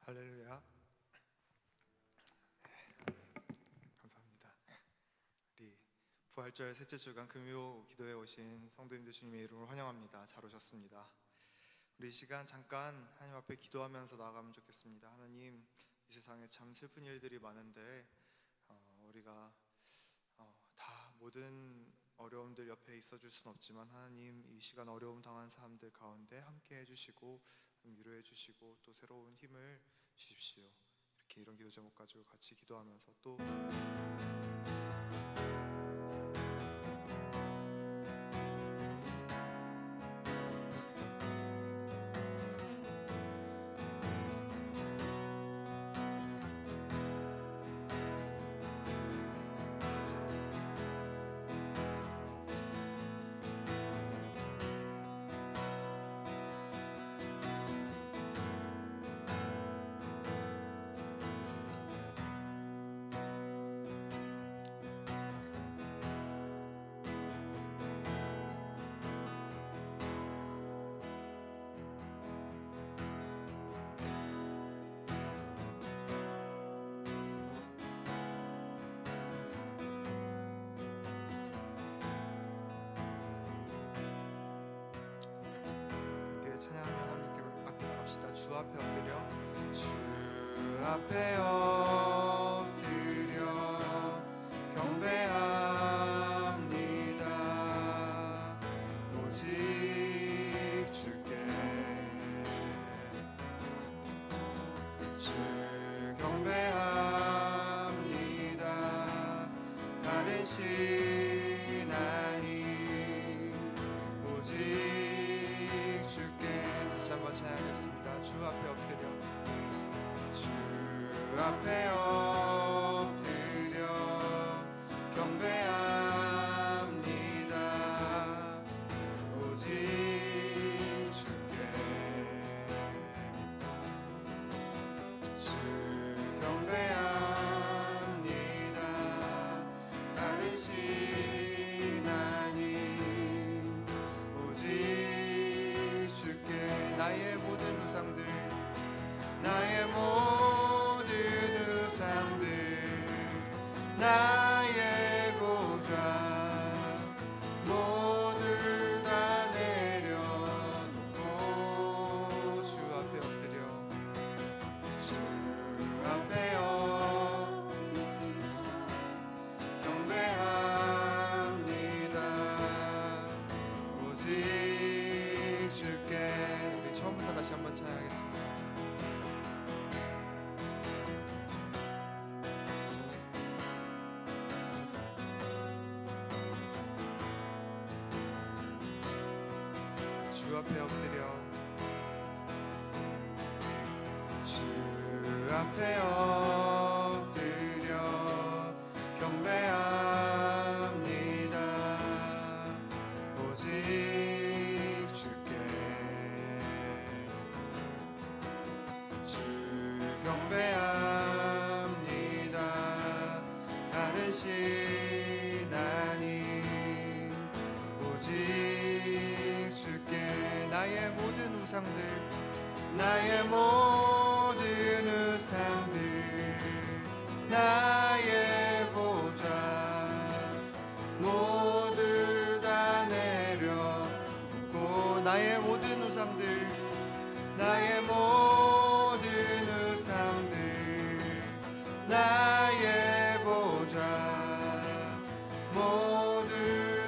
할렐루야. 감사합니다. 우리 부활절 셋째 주간 금요 기도에 오신 성도님들 주님의 이름으로 환영합니다. 잘 오셨습니다. 우리 이 시간 잠깐 하나님 앞에 기도하면서 나아가면 좋겠습니다. 하나님, 이 세상에 참 슬픈 일들이 많은데 우리가 다 모든 어려움들 옆에 있어줄 수는 없지만 하나님, 이 시간 어려움 당한 사람들 가운데 함께 해주시고 위로해 주시고 또 새로운 힘을 주십시오. 이렇게 이런 기도 제목 가지고 같이 기도하면서 또 찬양하며 하나님께 앞에 나갑시다. 주 앞에 엎드려, 주 앞에 엎드려 경배합니다. 오직 주께 주 경배합니다. 다른 신 아닌 오직 주께. 다시 한번 찬양하겠습니다. 주 앞에 엎드려, 주 앞에 엎드려 경배합니다. 오직 주께 주 경배합니다. 다른 신 아닌 오직 주께. 나의 모든 우상들, 나의 모든 우상들, 나의 보좌 모두 다 내려놓고 주 앞에 엎드려, 주 앞에 엎드려 경배합니다. 오직 주께. 우리 처음부터 다시 한번 찬양하겠습니다. 주 앞에 엎드려, 주 앞에 엎드려 경배합니다. 오직 주께 주 경배합니다. 다른 신 아닌 오직 주께. 나의 모든 우상들, 나의 모든 우상들, 나의 보좌 모두 다 내려놓고 나의 모든 우상들, 나의 모든 우상들, 나의 보좌 모두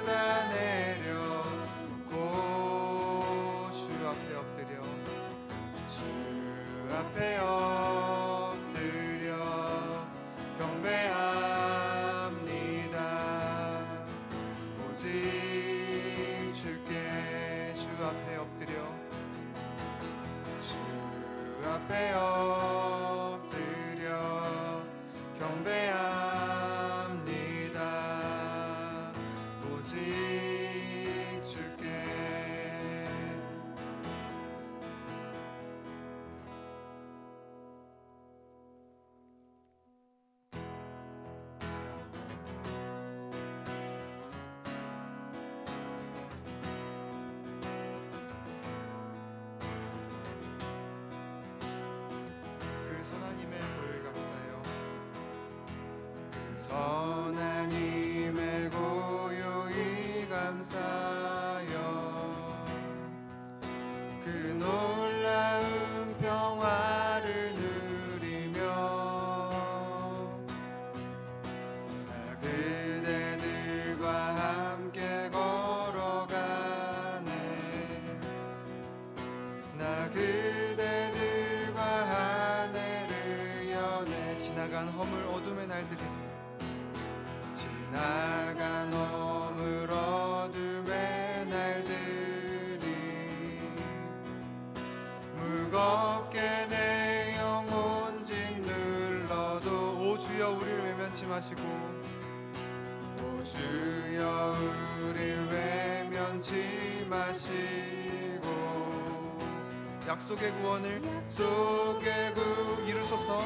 다 내려놓고 주 앞에 엎드려, 주 앞에 엎드려 경배합니다. 오직 주께. 주 앞에 엎드려, 주 앞에 엎드려 선한 힘에 고요히 감사하여 그 놀라운 평화를 누리며 나 그대들과 함께 걸어가네. 나 그대들과 하늘을 여네. 지나간 허물 어둠의 날들이 지나간 허물 어둠의 날들이 무겁게 내 영혼 짓눌러도 오 주여 우리를 외면치 마시고 오 주여 우리를 외면치 마시고 약속의 구원을 약속의 구 이루소서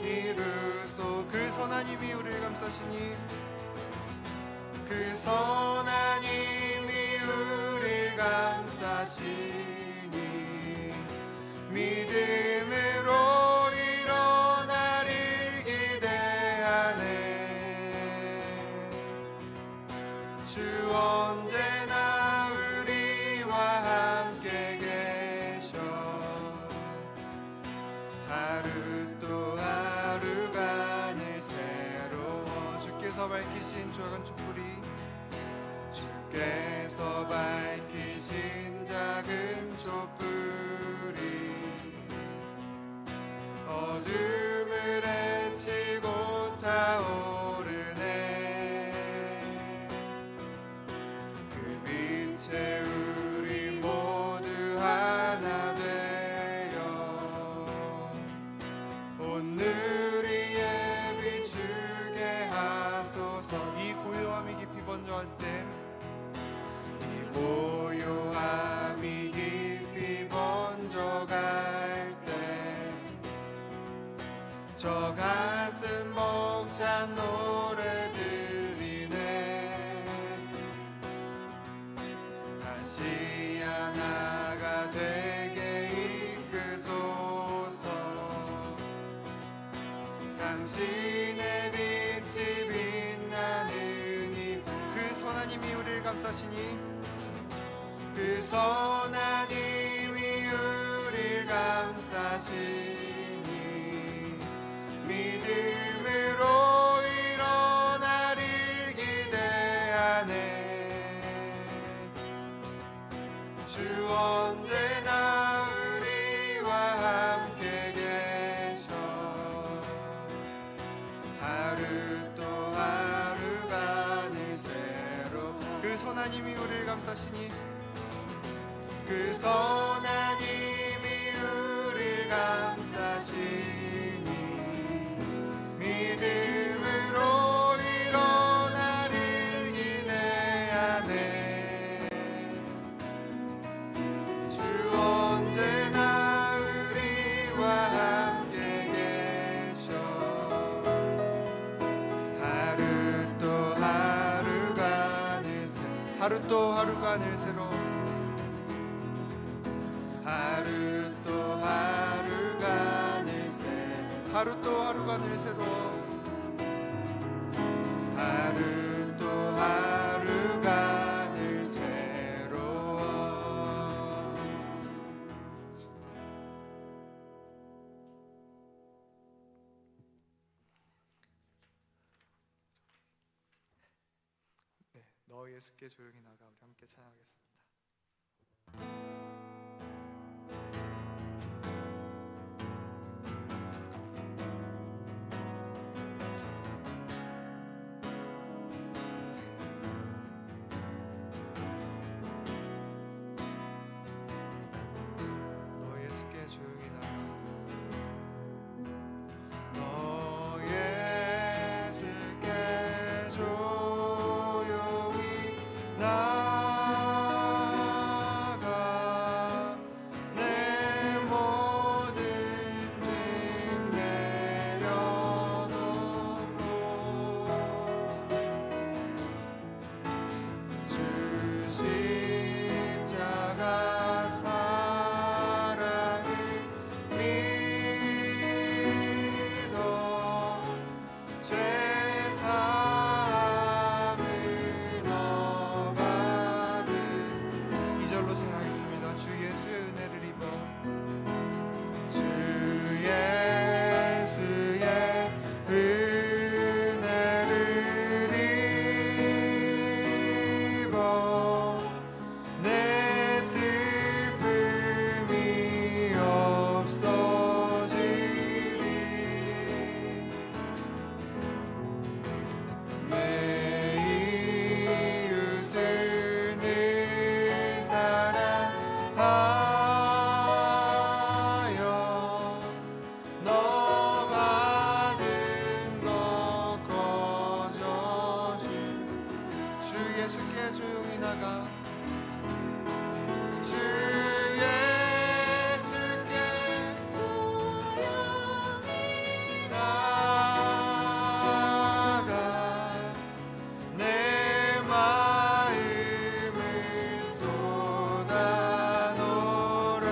이루소. 그 선한 힘이 우리를 감싸시니 그 선한 힘이 우리를 감싸시니 믿음으로 일어나리를 기대하네. 주 언제나 우리와 함께 계셔. 하루 또 하루가 늘 새로워. 주께서 밝히신 작은 촛불이 주께서 밝히신 작은 촛불이 어둠을 헤치고 타오르네. 그 빛에 우리 모두 하나 되어 오늘의 비추게 하소서. 이 고요함이 깊이 번져갈 때 이 고요함이 깊이 번져갈 때 저 가슴 벅찬 노래 들리네. 다시 하나가 되게 이끄소서. 당신의 빛이 빛나는 이 그 선한 힘이 우리를 감싸시니 그 선한 힘이 우리를 감싸시니 믿음으로 일어나리를 기대하네. 주 언제나 우리와 함께 계셔. 하루 또 하루가 늘 새로. 그 선한 힘이 우리를 감싸시니 그 선한 힘이 우리를 감싸시니 믿음으로 일어나리를 기대하네. 주 언제나 우리와 함께 계셔. 하루 또 하루가 늘 하루 또 하루가 늘 새로워. 하루 또 하루가 늘 새로워. 하루 또 하루가 늘 새로워. 하루 또 하루가 늘 새로워. 네, 너 예수께 조용히 나가 우리 함께 찬양하겠습니다. 조용히 나가 나가 주 예수께 조용히 나가 내 마음을 쏟아놓으라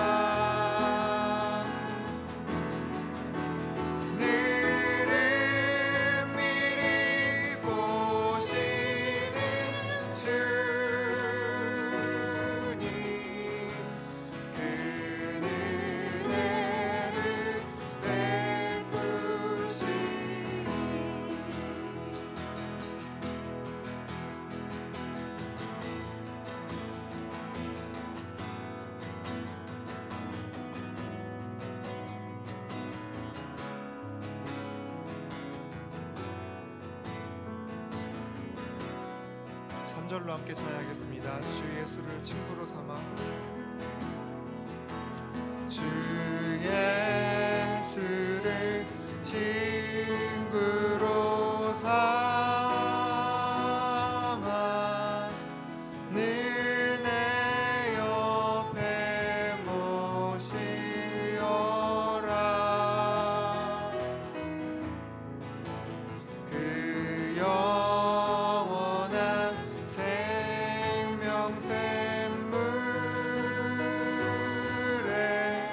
너를 미리 보시는 주님 그 은혜를 베푸시니 삼절로 함께 찬양하겠습니다. 주 예수를 친구로 삼아 주 예수를 친구로 삼아 늘 내 옆에 모시어라 그 영원한 생명샘물에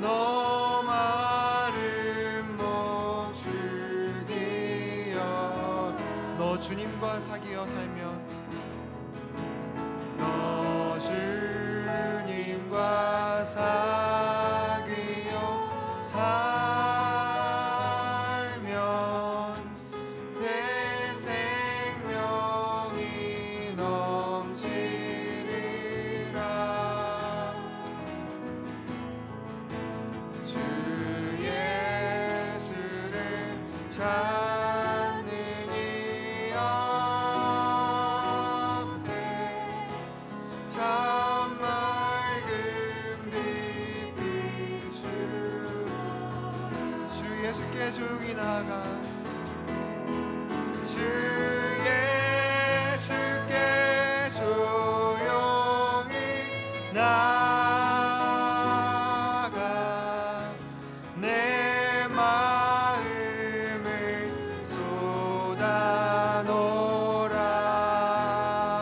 너 마른 목 죽이여 너 주님과 사귀어 살면 너 주님과 사귀어 살면 새 생명이 넘치리라 주 예수를 찾는 이 앞에 참 맑은 빛 비추 주 예수께 조용히 나가 주 예수께 조용히 나가 내 마음을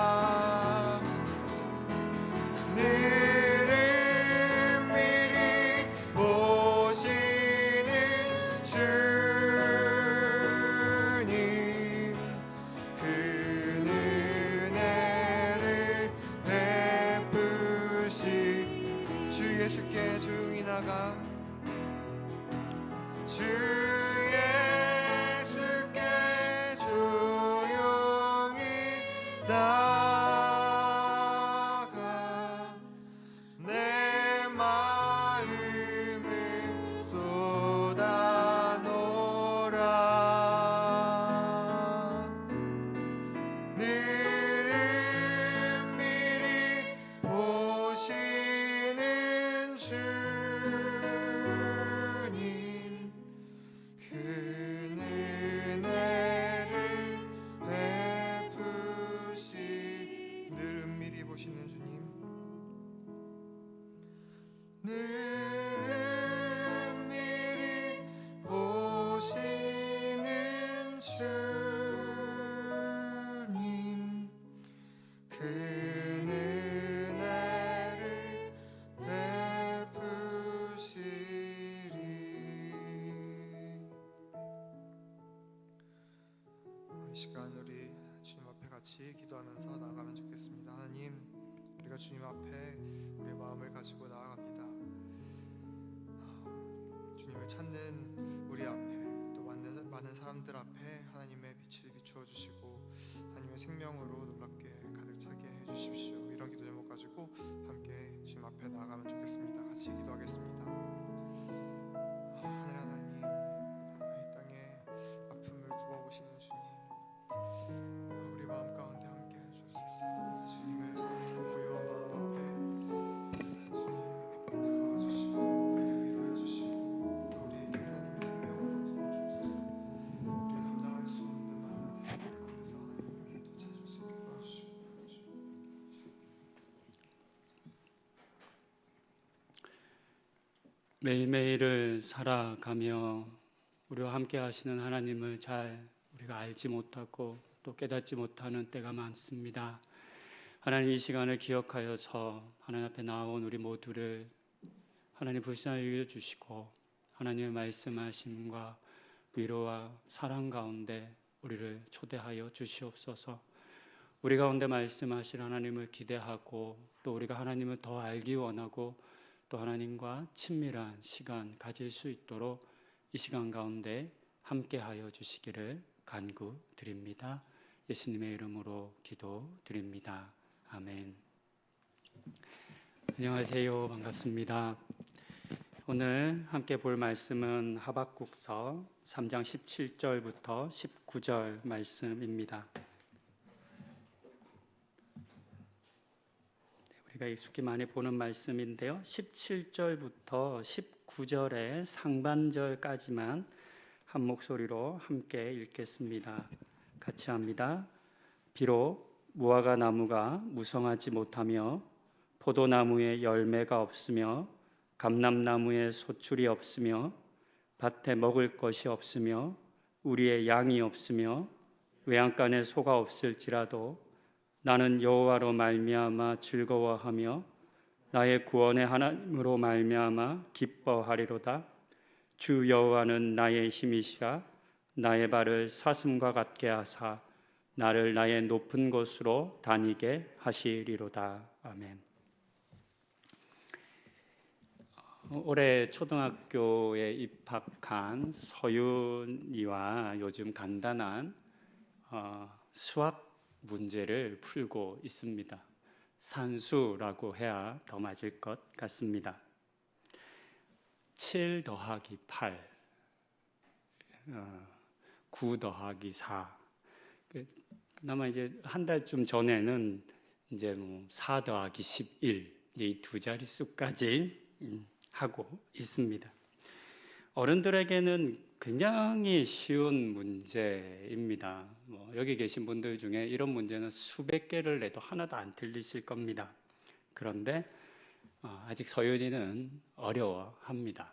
쏟아놓으라 너를 미리 보시는 주님 그 은혜를 베푸시 주 예수께 조용히 나가 주 예수께 조용히 나가 내 마음을 쏟아놓으라 너를 미리 보시는 주님 그 은혜를 베푸시 늘 은밀히 보시는 주님 늘 은밀히 보시는 주님 그 은혜를 베푸시리 이 시간 우리 주님 앞에 같이 기도하면서 나아가면 좋겠습니다. 하나님 우리가 주님 앞에 우리의 마음을 가지고 나아갑니다. 주님을 찾는 우리 앞에 또 많은 사람들 앞에 하나님의 빛을 비추어 주시고 하나님의 생명으로 놀랍게 가득 차게 해주십시오. 이런 기도 제목 가지고 함께 주님 앞에 나아가면 좋겠습니다. 같이 기도하겠습니다. 하늘 하나님 이 땅에 아픔을 굽어오시는 주님 우리 마음 가운데 함께 해주옵소서. 주님을 고요한 마음 앞에 주님 다가와 주시고 위로해 주시고 또 우리에게 하나님의 생명을 부어주옵소서. 우리가 감당할 수 없는 많은 아픔 가운데서 하나님의 찾을 수 있게 도와주시고 매일매일을 살아가며 우리와 함께 하시는 하나님을 잘 우리가 알지 못하고 또 깨닫지 못하는 때가 많습니다. 하나님, 이 시간을 기억하여서 하나님 앞에 나온 우리 모두를 하나님 불쌍히 여겨주시고 하나님의 말씀하심과 위로와 사랑 가운데 우리를 초대하여 주시옵소서. 우리 가운데 말씀하실 하나님을 기대하고 또 우리가 하나님을 더 알기 원하고 또 하나님과 친밀한 시간 가질 수 있도록 이 시간 가운데 함께하여 주시기를 간구드립니다. 예수님의 이름으로 기도드립니다. 아멘. 안녕하세요. 반갑습니다. 오늘 함께 볼 말씀은 하박국서 3장 17절부터 19절 말씀입니다. 우리가 익숙히 많이 보는 말씀인데요. 17절부터 19절의 상반절까지만 한 목소리로 함께 읽겠습니다. 같이 합니다. 비록 무화과 나무가 무성하지 못하며 포도나무에 열매가 없으며 감람나무에 소출이 없으며 밭에 먹을 것이 없으며 우리의 양이 없으며 외양간에 소가 없을지라도 나는 여호와로 말미암아 즐거워하며 나의 구원의 하나님으로 말미암아 기뻐하리로다. 주 여호와는 나의 힘이시라. 나의 발을 사슴과 같게 하사 나를 나의 높은 곳으로 다니게 하시리로다. 아멘. 올해 초등학교에 입학한 서윤이와 요즘 간단한 수학 문제를 풀고 있습니다. 산수라고 해야 더 맞을 것 같습니다. 7 더하기 8, 9 더하기 4. 그나마 이제 한 달쯤 전에는 이제 4 더하기 11, 이제 이 두 자릿수까지 하고 있습니다. 어른들에게는 굉장히 쉬운 문제입니다. 여기 계신 분들 중에 이런 문제는 수백 개를 내도 하나도 안 틀리실 겁니다. 그런데 아직 서윤이는 어려워합니다.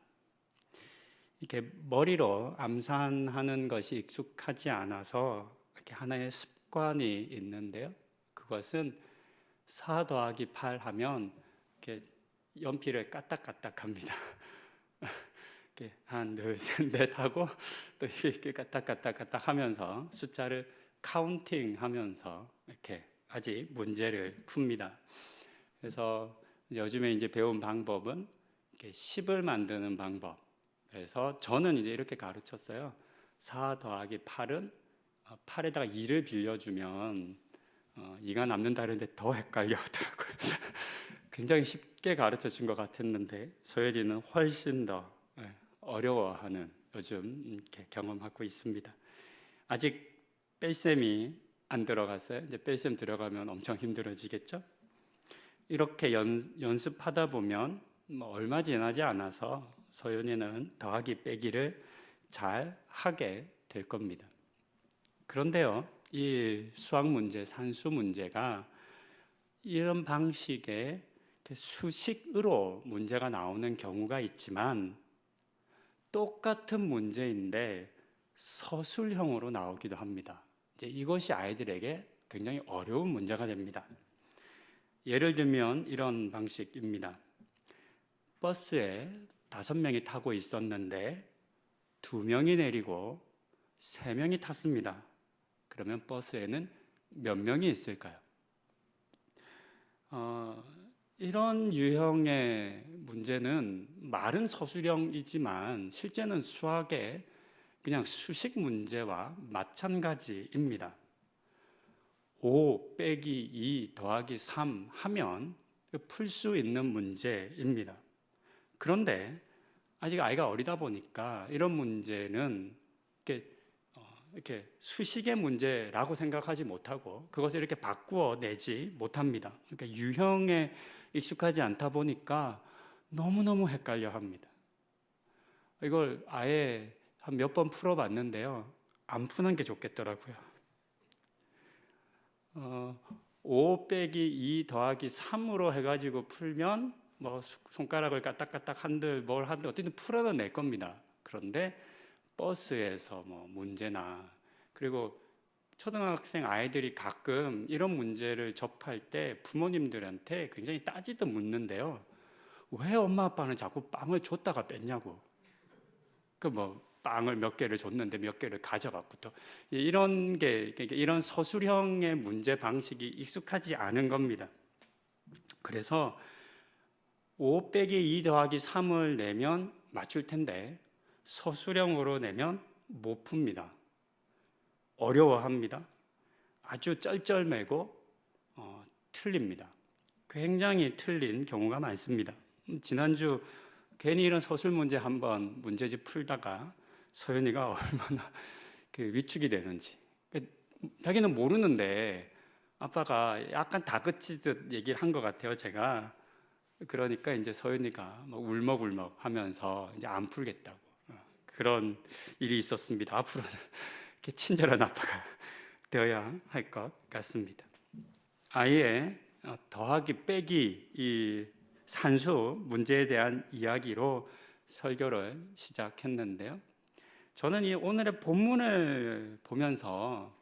이렇게 머리로 암산하는 것이 익숙하지 않아서 이렇게 하나의 습관이 있는데요. 그것은 4 더하기 8 하면 이렇게 연필을 까딱까딱합니다. 한, 둘, 셋, 넷 하고 또 이렇게 까딱까딱 하면서 숫자를 카운팅 하면서 이렇게 아직 문제를 풉니다. 그래서 요즘에 이제 배운 방법은 이렇게 10을 만드는 방법. 그래서 저는 이제 이렇게 가르쳤어요. 4 더하기 8은 8에다가 2를 빌려주면 2가 남는다 그랬는데 더 헷갈려 하더라고요. 굉장히 쉽게 가르쳐 준 것 같았는데 소연이는 훨씬 더 어려워하는 요즘 이렇게 경험하고 있습니다. 아직 뺄셈이 안 들어갔어요. 이제 뺄셈 들어가면 엄청 힘들어지겠죠. 이렇게 연습하다 보면 얼마 지나지 않아서 소연이는 더하기 빼기를 잘 하게 될 겁니다. 그런데요, 이 수학 문제, 산수 문제가 이런 방식의 수식으로 문제가 나오는 경우가 있지만 똑같은 문제인데 서술형으로 나오기도 합니다. 이제 이것이 아이들에게 굉장히 어려운 문제가 됩니다. 예를 들면 이런 방식입니다. 버스에 5명이 타고 있었는데 2명이 내리고 3명이 탔습니다. 그러면 버스에는 몇 명이 있을까요? 이런 유형의 문제는 말은 서술형이지만 실제는 수학의 그냥 수식 문제와 마찬가지입니다. 5 빼기 2 더하기 3 하면 풀 수 있는 문제입니다. 그런데 아직 아이가 어리다 보니까 이런 문제는 이렇게 수식의 문제라고 생각하지 못하고 그것을 이렇게 바꾸어 내지 못합니다. 그러니까 유형에 익숙하지 않다 보니까 너무너무 헷갈려 합니다. 이걸 아예 한 몇 번 풀어봤는데요. 안 푸는 게 좋겠더라고요. 5 빼기 2 더하기 3으로 해가지고 풀면 뭐 손가락을 까딱까딱 한들 뭘 한들 어쨌든 풀어는 낼 겁니다. 그런데 버스에서 뭐 문제나, 그리고 초등학생 아이들이 가끔 이런 문제를 접할 때 부모님들한테 굉장히 따지듯 묻는데요. 왜 엄마 아빠는 자꾸 빵을 줬다가 뺐냐고. 그 뭐 빵을 몇 개를 줬는데 몇 개를 가져갔부터, 이런 게, 그러니까 이런 서술형의 문제 방식이 익숙하지 않은 겁니다. 그래서 5 빼기 2 더하기 3을 내면 맞출 텐데 서술형으로 내면 못 풉니다. 어려워합니다. 아주 쩔쩔매고 틀립니다. 굉장히 틀린 경우가 많습니다. 지난주 괜히 이런 서술 문제 한번 문제집 풀다가 서연이가 얼마나 위축이 되는지, 자기는 모르는데 아빠가 약간 다그치듯 얘기를 한 것 같아요, 제가. 그러니까 이제 서연이가 막 울먹울먹 하면서 이제 안 풀겠다고, 그런 일이 있었습니다. 앞으로는 이렇게 친절한 아빠가 되어야 할 것 같습니다. 아예 더하기 빼기 이 산수 문제에 대한 이야기로 설교를 시작했는데요. 저는 이 오늘의 본문을 보면서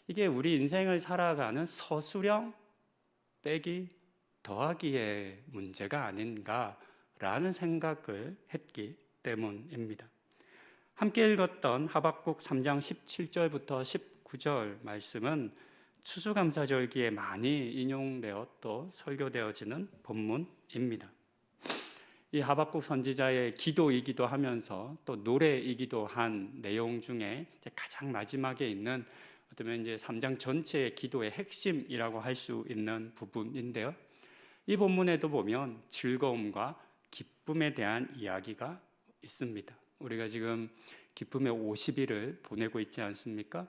이게 우리 인생을 살아가는 서술형 빼기 더하기의 문제가 아닌가라는 생각을 했기 때문입니다. 함께 읽었던 하박국 3장 17절부터 19절 말씀은 추수감사절기에 많이 인용되어 또 설교되어지는 본문입니다. 이 하박국 선지자의 기도이기도 하면서 또 노래이기도 한 내용 중에 가장 마지막에 있는, 어쩌면 이제 3장 전체의 기도의 핵심이라고 할 수 있는 부분인데요. 이 본문에도 보면 즐거움과 기쁨에 대한 이야기가 있습니다. 우리가 지금 기쁨의 50일을 보내고 있지 않습니까?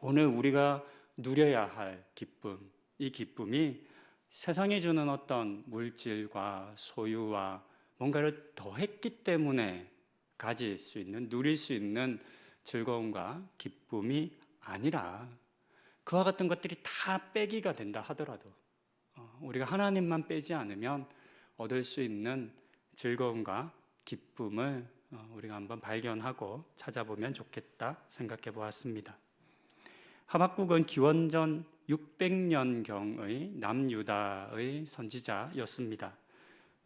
오늘 우리가 누려야 할 기쁨, 이 기쁨이 세상이 주는 어떤 물질과 소유와 뭔가를 더했기 때문에 가질 수 있는, 누릴 수 있는 즐거움과 기쁨이 아니라, 그와 같은 것들이 다 빼기가 된다 하더라도 우리가 하나님만 빼지 않으면 얻을 수 있는 즐거움과 기쁨을 우리가 한번 발견하고 찾아보면 좋겠다 생각해 보았습니다. 하박국은 기원전 600년경의 남유다의 선지자였습니다.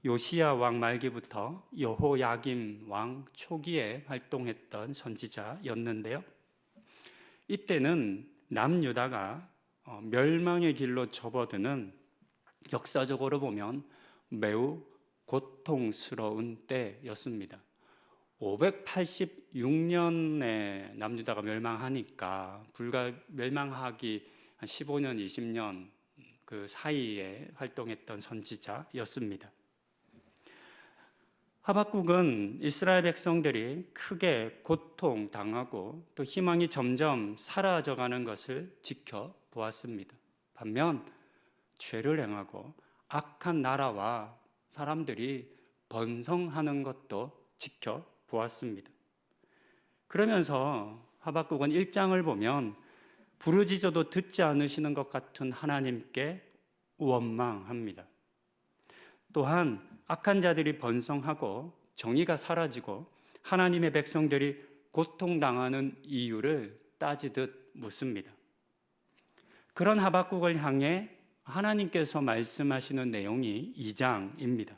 요시야 왕 말기부터 여호야김 왕 초기에 활동했던 선지자였는데요. 이때는 남유다가 멸망의 길로 접어드는, 역사적으로 보면 매우 고통스러운 때였습니다. 586년에 남유다가 멸망하니까 불과 멸망하기 한 15년, 20년 그 사이에 활동했던 선지자였습니다. 하박국은 이스라엘 백성들이 크게 고통당하고 또 희망이 점점 사라져가는 것을 지켜보았습니다. 반면 죄를 행하고 악한 나라와 사람들이 번성하는 것도 지켜보았습니다. 그러면서 하박국은 1장을 보면 부르짖어도 듣지 않으시는 것 같은 하나님께 원망합니다. 또한 악한 자들이 번성하고 정의가 사라지고 하나님의 백성들이 고통당하는 이유를 따지듯 묻습니다. 그런 하박국을 향해 하나님께서 말씀하시는 내용이 2장입니다.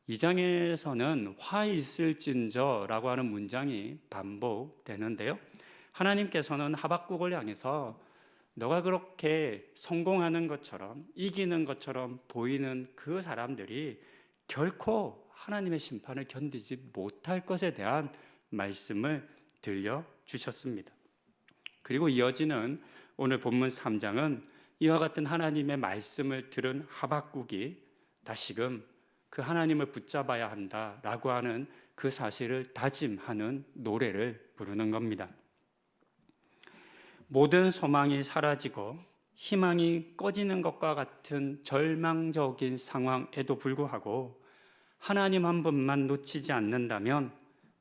2장에서는 화 있을진저라고 하는 문장이 반복되는데요. 하나님께서는 하박국을 향해서 너가 그렇게 성공하는 것처럼, 이기는 것처럼 보이는 그 사람들이 결코 하나님의 심판을 견디지 못할 것에 대한 말씀을 들려주셨습니다. 그리고 이어지는 오늘 본문 3장은 이와 같은 하나님의 말씀을 들은 하박국이 다시금 그 하나님을 붙잡아야 한다라고 하는 그 사실을 다짐하는 노래를 부르는 겁니다. 모든 소망이 사라지고 희망이 꺼지는 것과 같은 절망적인 상황에도 불구하고 하나님 한 분만 놓치지 않는다면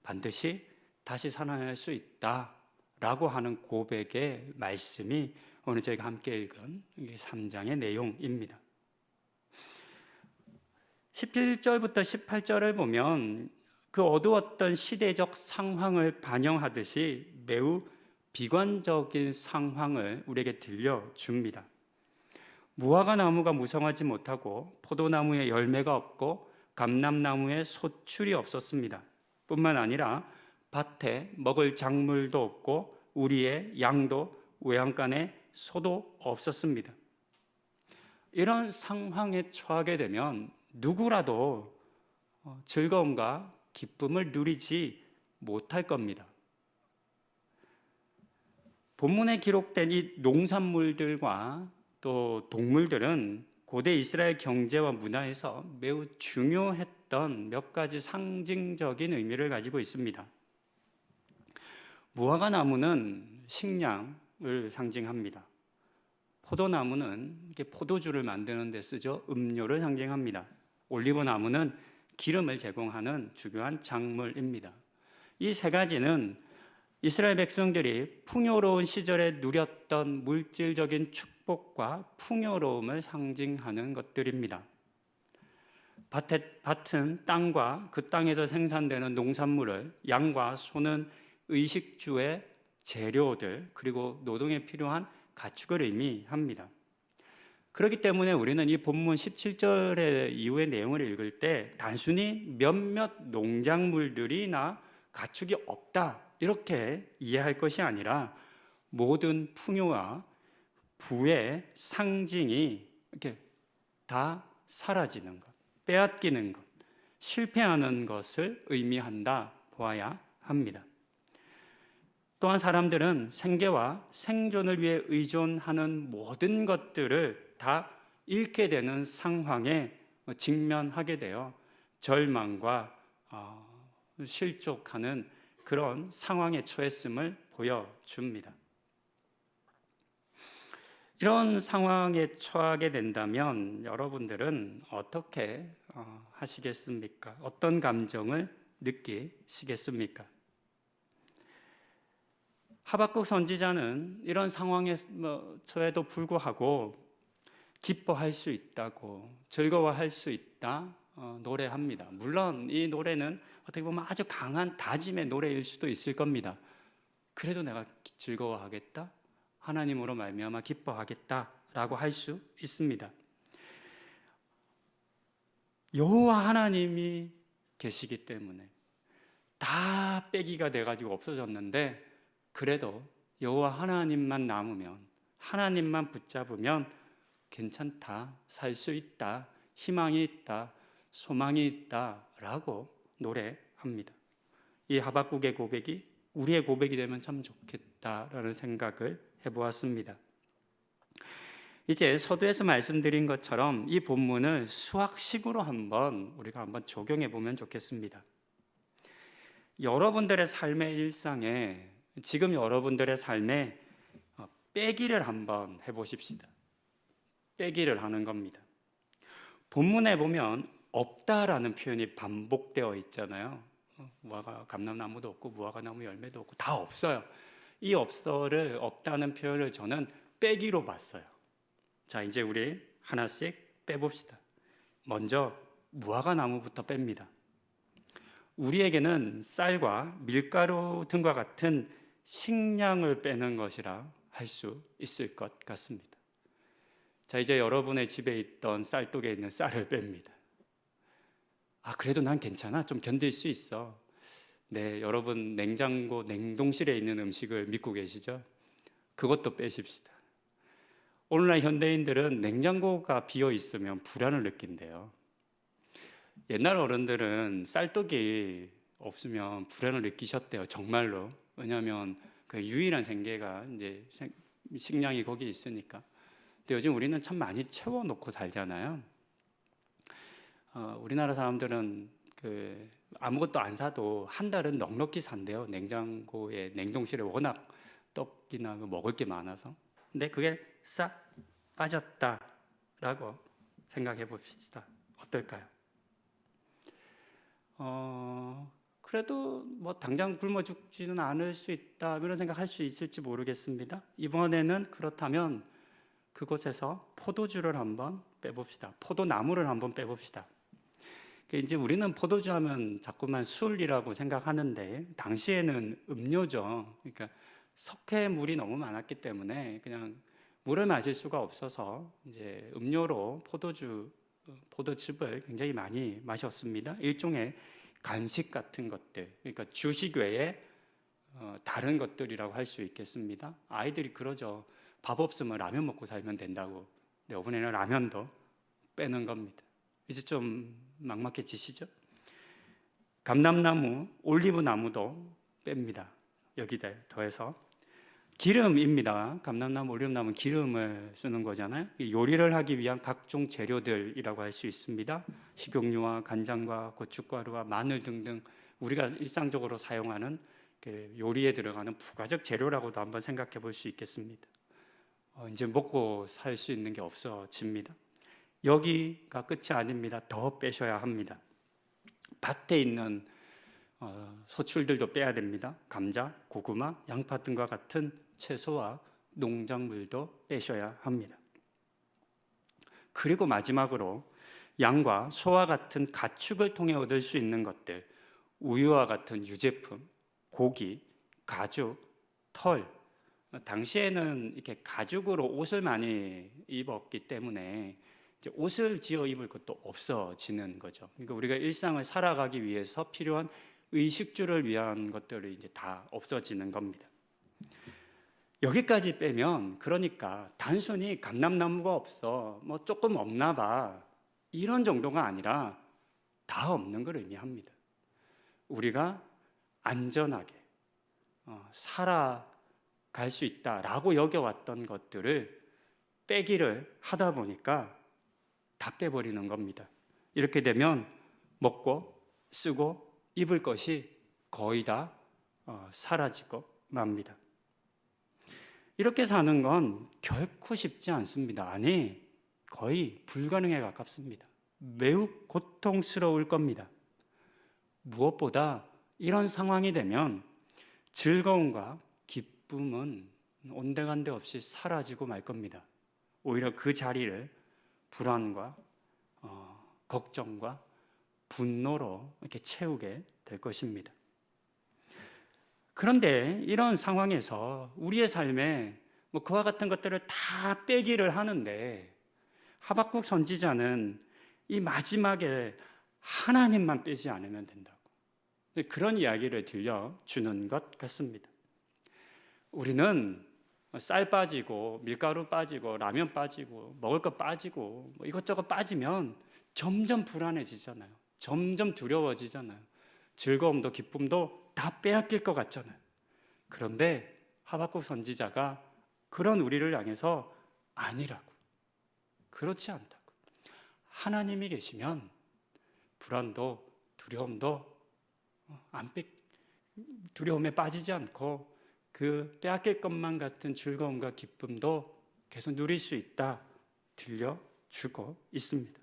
반드시 다시 살아날 수 있다라고 하는 고백의 말씀이 오늘 저희가 함께 읽은 3장의 내용입니다. 17절부터 18절을 보면 그 어두웠던 시대적 상황을 반영하듯이 매우 비관적인 상황을 우리에게 들려줍니다. 무화과 나무가 무성하지 못하고 포도나무에 열매가 없고 감람나무에 소출이 없었습니다. 뿐만 아니라 밭에 먹을 작물도 없고 우리의 양도 외양간에 소도 없었습니다. 이런 상황에 처하게 되면 누구라도 즐거움과 기쁨을 누리지 못할 겁니다. 본문에 기록된 이 농산물들과 또 동물들은 고대 이스라엘 경제와 문화에서 매우 중요했던 몇 가지 상징적인 의미를 가지고 있습니다. 무화과 나무는 식량을 상징합니다. 포도나무는 이렇게 포도주를 만드는 데 쓰죠. 음료를 상징합니다. 올리브 나무는 기름을 제공하는 중요한 작물입니다. 이 세 가지는 이스라엘 백성들이 풍요로운 시절에 누렸던 물질적인 축복과 풍요로움을 상징하는 것들입니다. 밭은 땅과 그 땅에서 생산되는 농산물을, 양과 소는 의식주의 재료들, 그리고 노동에 필요한 가축을 의미합니다. 그렇기 때문에 우리는 이 본문 17절의 이후의 내용을 읽을 때 단순히 몇몇 농작물들이나 가축이 없다 이렇게 이해할 것이 아니라 모든 풍요와 부의 상징이 이렇게 다 사라지는 것, 빼앗기는 것, 실패하는 것을 의미한다 보아야 합니다. 또한 사람들은 생계와 생존을 위해 의존하는 모든 것들을 다 잃게 되는 상황에 직면하게 되어 절망과 실족하는 그런 상황에 처했음을 보여줍니다. 이런 상황에 처하게 된다면 여러분들은 어떻게 하시겠습니까? 어떤 감정을 느끼시겠습니까? 하박국 선지자는 이런 상황에 처해도 불구하고 기뻐할 수 있다고, 즐거워할 수 있다 노래합니다. 물론 이 노래는 어떻게 보면 아주 강한 다짐의 노래일 수도 있을 겁니다. 그래도 내가 즐거워하겠다, 하나님으로 말미암아 기뻐하겠다라고 할 수 있습니다. 여호와 하나님이 계시기 때문에 다 빼기가 돼가지고 없어졌는데 그래도 여호와 하나님만 남으면, 하나님만 붙잡으면 괜찮다, 살 수 있다, 희망이 있다, 소망이 있다라고 노래합니다. 이 하박국의 고백이 우리의 고백이 되면 참 좋겠다라는 생각을 해보았습니다. 이제 서두에서 말씀드린 것처럼 이 본문을 수학식으로 우리가 한번 적용해 보면 좋겠습니다. 여러분들의 삶의 일상에, 지금 여러분들의 삶에 빼기를 한번 해보십시다. 빼기를 하는 겁니다. 본문에 보면 없다라는 표현이 반복되어 있잖아요. 무화과 감람나무도 없고 무화과 나무 열매도 없고 다 없어요. 이 없다는 표현을 저는 빼기로 봤어요. 자, 이제 우리 하나씩 빼봅시다. 먼저 무화과 나무부터 뺍니다. 우리에게는 쌀과 밀가루 등과 같은 식량을 빼는 것이라 할 수 있을 것 같습니다. 자, 이제 여러분의 집에 있던 쌀독에 있는 쌀을 뺍니다. 그래도 난 괜찮아, 좀 견딜 수 있어. 네, 여러분 냉장고, 냉동실에 있는 음식을 믿고 계시죠? 그것도 빼십시다. 오늘날 현대인들은 냉장고가 비어 있으면 불안을 느낀대요. 옛날 어른들은 쌀떡이 없으면 불안을 느끼셨대요. 정말로. 왜냐하면 그 유일한 생계가 이제 식량이 거기에 있으니까. 근데 요즘 우리는 참 많이 채워놓고 살잖아요. 우리나라 사람들은 아무것도 안 사도 한 달은 넉넉히 산대요. 냉장고에, 냉동실에 워낙 떡이나 먹을 게 많아서. 근데 그게 싹 빠졌다라고 생각해 봅시다. 어떨까요? 그래도 뭐 당장 굶어 죽지는 않을 수 있다, 이런 생각할 수 있을지 모르겠습니다. 이번에는 그렇다면 그곳에서 포도주를 한번 빼봅시다. 포도나무를 한번 빼봅시다. 이제 우리는 포도주 하면 자꾸만 술이라고 생각하는데 당시에는 음료죠. 그러니까 석회물이 너무 많았기 때문에 그냥 물을 마실 수가 없어서 이제 음료로 포도즙을 굉장히 많이 마셨습니다. 일종의 간식 같은 것들, 그러니까 주식 외에 다른 것들이라고 할 수 있겠습니다. 아이들이 그러죠. 밥 없으면 라면 먹고 살면 된다고. 근데 이번에는 라면도 빼는 겁니다. 이제 좀 막막해지시죠? 감람나무, 올리브 나무도 뺍니다. 여기다 더해서 기름입니다. 감람나무, 올리브나무 기름을 쓰는 거잖아요. 요리를 하기 위한 각종 재료들이라고 할 수 있습니다. 식용유와 간장과 고춧가루와 마늘 등등 우리가 일상적으로 사용하는 요리에 들어가는 부가적 재료라고도 한번 생각해 볼 수 있겠습니다. 이제 먹고 살 수 있는 게 없어집니다. 여기가 끝이 아닙니다. 더 빼셔야 합니다. 밭에 있는 소출들도 빼야 됩니다. 감자, 고구마, 양파 등과 같은 채소와 농작물도 빼셔야 합니다. 그리고 마지막으로 양과 소와 같은 가축을 통해 얻을 수 있는 것들, 우유와 같은 유제품, 고기, 가죽, 털. 당시에는 이렇게 가죽으로 옷을 많이 입었기 때문에 이제 옷을 지어 입을 것도 없어지는 거죠. 그러니까 우리가 일상을 살아가기 위해서 필요한 의식주를 위한 것들이 이제 다 없어지는 겁니다. 여기까지 빼면 그러니까 단순히 감람나무가 없어, 뭐 조금 없나 봐, 이런 정도가 아니라 다 없는 걸 의미합니다. 우리가 안전하게 살아갈 수 있다라고 여겨왔던 것들을 빼기를 하다 보니까 다 빼버리는 겁니다. 이렇게 되면 먹고 쓰고 입을 것이 거의 다 사라지고 맙니다. 이렇게 사는 건 결코 쉽지 않습니다. 아니, 거의 불가능에 가깝습니다. 매우 고통스러울 겁니다. 무엇보다 이런 상황이 되면 즐거움과 기쁨은 온데간데 없이 사라지고 말 겁니다. 오히려 그 자리를 불안과 걱정과 분노로 이렇게 채우게 될 것입니다. 그런데 이런 상황에서 우리의 삶에 뭐 그와 같은 것들을 다 빼기를 하는데 하박국 선지자는 이 마지막에 하나님만 빼지 않으면 된다고 그런 이야기를 들려주는 것 같습니다. 우리는 쌀 빠지고 밀가루 빠지고 라면 빠지고 먹을 것 빠지고 뭐 이것저것 빠지면 점점 불안해지잖아요. 점점 두려워지잖아요. 즐거움도 기쁨도 다 빼앗길 것 같잖아요. 그런데 하박국 선지자가 그런 우리를 향해서 아니라고, 그렇지 않다고, 하나님이 계시면 불안도 두려움도 두려움에 빠지지 않고 그 빼앗길 것만 같은 즐거움과 기쁨도 계속 누릴 수 있다 들려주고 있습니다.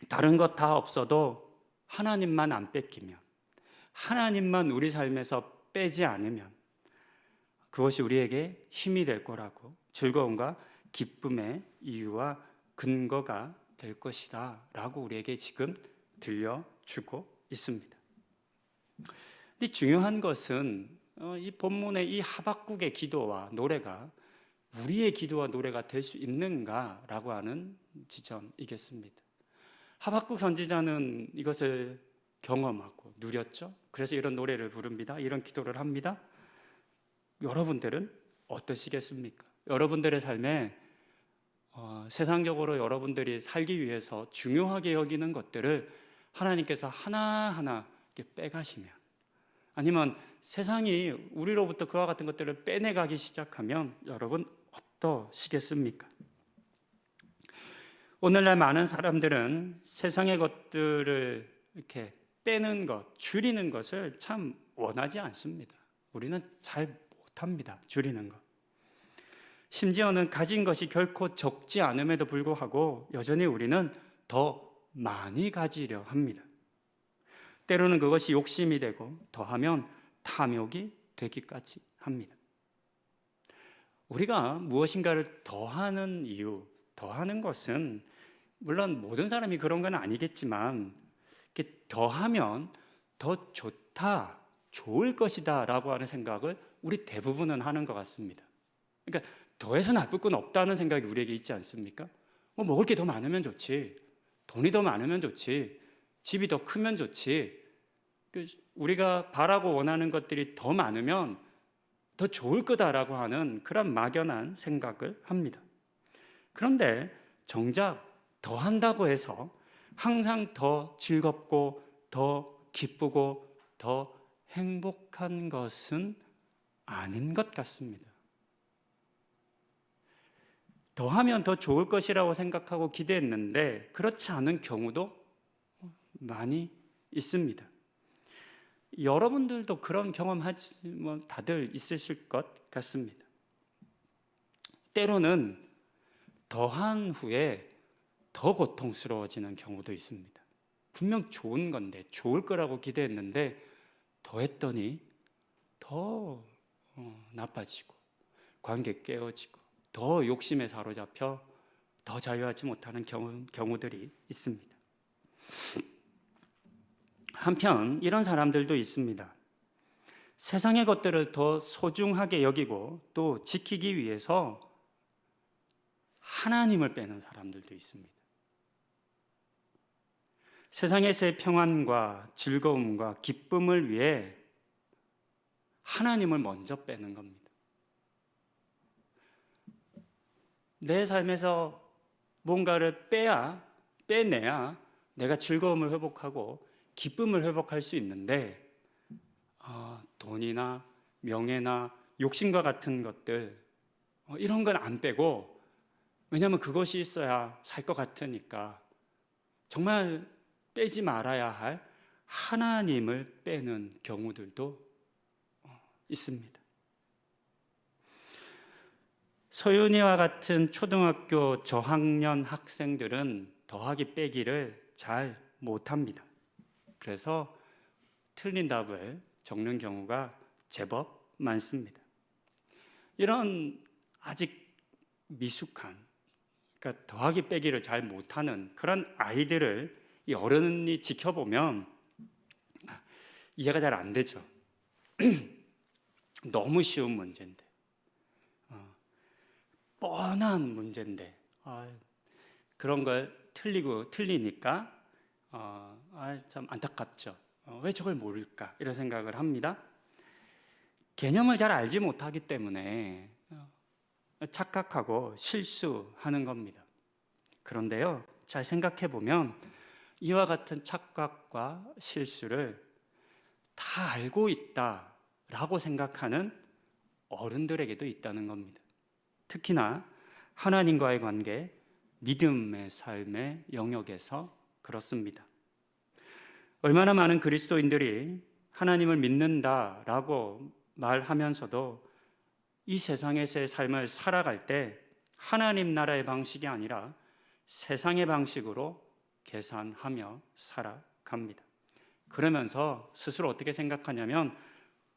다른 것 다 없어도 하나님만 안 뺏기면, 하나님만 우리 삶에서 빼지 않으면 그것이 우리에게 힘이 될 거라고, 즐거움과 기쁨의 이유와 근거가 될 것이다 라고 우리에게 지금 들려주고 있습니다. 근데 중요한 것은 이 본문의 이 하박국의 기도와 노래가 우리의 기도와 노래가 될 수 있는가라고 하는 지점이겠습니다. 하박국 선지자는 이것을 경험하고 누렸죠. 그래서 이런 노래를 부릅니다. 이런 기도를 합니다. 여러분들은 어떠시겠습니까? 여러분들의 삶에 세상적으로 여러분들이 살기 위해서 중요하게 여기는 것들을 하나님께서 하나하나 이렇게 빼가시면, 아니면 세상이 우리로부터 그와 같은 것들을 빼내가기 시작하면 여러분 어떠시겠습니까? 오늘날 많은 사람들은 세상의 것들을 이렇게 빼는 것, 줄이는 것을 참 원하지 않습니다. 우리는 잘 못합니다. 줄이는 것. 심지어는 가진 것이 결코 적지 않음에도 불구하고 여전히 우리는 더 많이 가지려 합니다. 때로는 그것이 욕심이 되고 더하면 탐욕이 되기까지 합니다. 우리가 무엇인가를 더하는 이유, 더하는 것은 물론 모든 사람이 그런 건 아니겠지만 이렇게 더하면 더 좋다, 좋을 것이다 라고 하는 생각을 우리 대부분은 하는 것 같습니다. 그러니까 더해서 나쁠 건 없다는 생각이 우리에게 있지 않습니까? 뭐 먹을 게 더 많으면 좋지, 돈이 더 많으면 좋지, 집이 더 크면 좋지, 우리가 바라고 원하는 것들이 더 많으면 더 좋을 거다라고 하는 그런 막연한 생각을 합니다. 그런데 정작 더 한다고 해서 항상 더 즐겁고 더 기쁘고 더 행복한 것은 아닌 것 같습니다. 더하면 더 좋을 것이라고 생각하고 기대했는데 그렇지 않은 경우도 많이 있습니다. 여러분들도 그런 경험하지 다들 있으실 것 같습니다. 때로는 더한 후에 더 고통스러워지는 경우도 있습니다. 분명 좋은 건데, 좋을 거라고 기대했는데 더했더니 더 나빠지고 관계 깨어지고 더 욕심에 사로잡혀 더 자유하지 못하는 경우들이 있습니다. 한편 이런 사람들도 있습니다. 세상의 것들을 더 소중하게 여기고 또 지키기 위해서 하나님을 빼는 사람들도 있습니다. 세상에서의 평안과 즐거움과 기쁨을 위해 하나님을 먼저 빼는 겁니다. 내 삶에서 뭔가를 빼내야 내가 즐거움을 회복하고 기쁨을 회복할 수 있는데 돈이나 명예나 욕심과 같은 것들 이런 건 안 빼고, 왜냐하면 그것이 있어야 살 것 같으니까 정말 빼지 말아야 할 하나님을 빼는 경우들도 있습니다. 소윤이와 같은 초등학교 저학년 학생들은 더하기 빼기를 잘 못합니다. 그래서 틀린 답을 적는 경우가 제법 많습니다. 이런 아직 미숙한, 그러니까 더하기 빼기를 잘 못하는 그런 아이들을 이 어른이 지켜보면 이해가 잘 안 되죠. 너무 쉬운 문제인데, 뻔한 문제인데 그런 걸 틀리니까 참 안타깝죠. 왜 저걸 모를까 이런 생각을 합니다. 개념을 잘 알지 못하기 때문에 착각하고 실수하는 겁니다. 그런데요, 잘 생각해 보면 이와 같은 착각과 실수를 다 알고 있다라고 생각하는 어른들에게도 있다는 겁니다. 특히나 하나님과의 관계, 믿음의 삶의 영역에서 그렇습니다. 얼마나 많은 그리스도인들이 하나님을 믿는다라고 말하면서도 이 세상에서의 삶을 살아갈 때 하나님 나라의 방식이 아니라 세상의 방식으로 계산하며 살아갑니다. 그러면서 스스로 어떻게 생각하냐면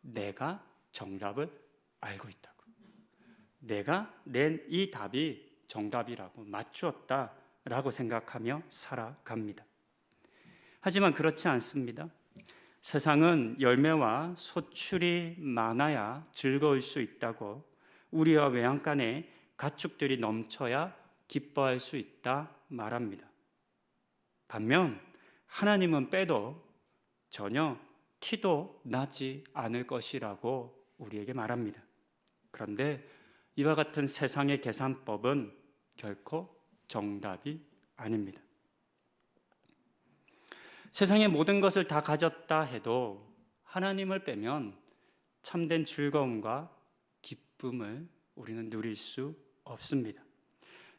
내가 정답을 알고 있다고, 내가 낸 이 답이 정답이라고 맞추었다라고 생각하며 살아갑니다. 하지만 그렇지 않습니다. 세상은 열매와 소출이 많아야 즐거울 수 있다고, 우리와 외양간에 가축들이 넘쳐야 기뻐할 수 있다 말합니다. 반면 하나님은 빼도 전혀 티도 나지 않을 것이라고 우리에게 말합니다. 그런데 이와 같은 세상의 계산법은 결코 정답이 아닙니다. 세상의 모든 것을 다 가졌다 해도 하나님을 빼면 참된 즐거움과 기쁨을 우리는 누릴 수 없습니다.